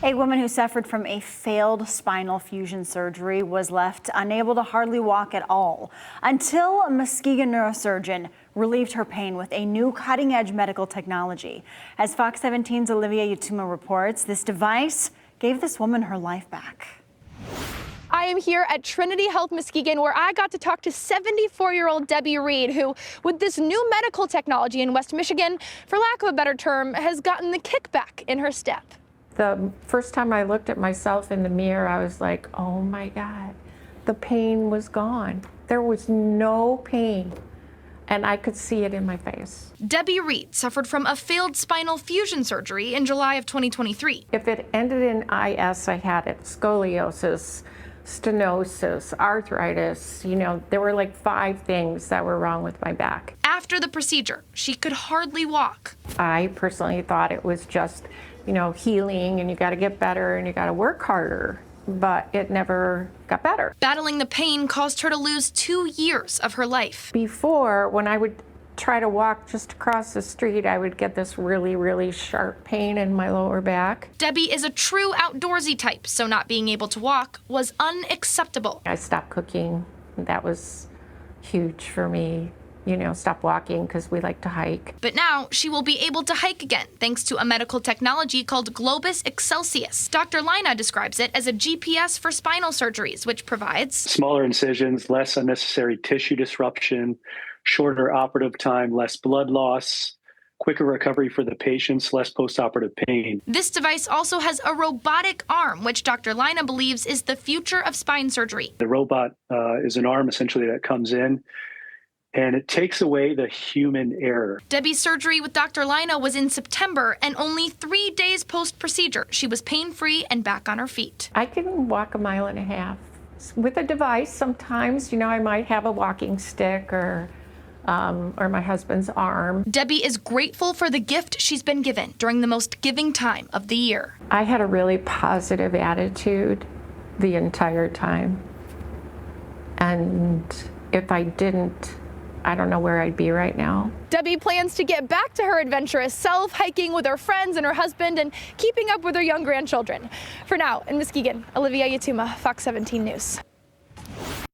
A woman who suffered from a failed spinal fusion surgery was left unable to hardly walk at all until a Muskegon neurosurgeon relieved her pain with a new cutting-edge medical technology. As Fox 17's Olivia Yatuma reports, this device gave this woman her life back. I am here at Trinity Health Muskegon, where I got to talk to 74-year-old Debbie Reed, who, with this new medical technology in West Michigan, for lack of a better term, has gotten the kickback in her step. The first time I looked at myself in the mirror, I was like, oh my God, the pain was gone. There was no pain, and I could see it in my face. Debbie Reed suffered from a failed spinal fusion surgery in July of 2023. If it ended in IS, I had it, scoliosis, stenosis, arthritis, there were like 5 things that were wrong with my back. After the procedure, she could hardly walk. I personally thought it was just, healing, and you got to get better and you got to work harder, but it never got better. Battling the pain caused her to lose 2 years of her life. Before, when I would try to walk just across the street, I would get this really, really sharp pain in my lower back. Debbie is a true outdoorsy type, so not being able to walk was unacceptable. I stopped cooking. That was huge for me. Stop walking because we like to hike. But now she will be able to hike again thanks to a medical technology called Globus Excelsius. Dr. Lina describes it as a GPS for spinal surgeries, which provides smaller incisions, less unnecessary tissue disruption, shorter operative time, less blood loss, quicker recovery for the patients, less postoperative pain. This device also has a robotic arm, which Dr. Lina believes is the future of spine surgery. The robot is an arm essentially that comes in, and it takes away the human error. Debbie's surgery with Dr. Lina was in September, and only 3 days post-procedure, she was pain-free and back on her feet. I can walk 1.5 miles. With a device, sometimes, I might have a walking stick or my husband's arm. Debbie is grateful for the gift she's been given during the most giving time of the year. I had a really positive attitude the entire time. And if I didn't, I don't know where I'd be right now. Debbie plans to get back to her adventurous self, hiking with her friends and her husband and keeping up with her young grandchildren. For now, in Muskegon, Olivia Yatuma, Fox 17 News.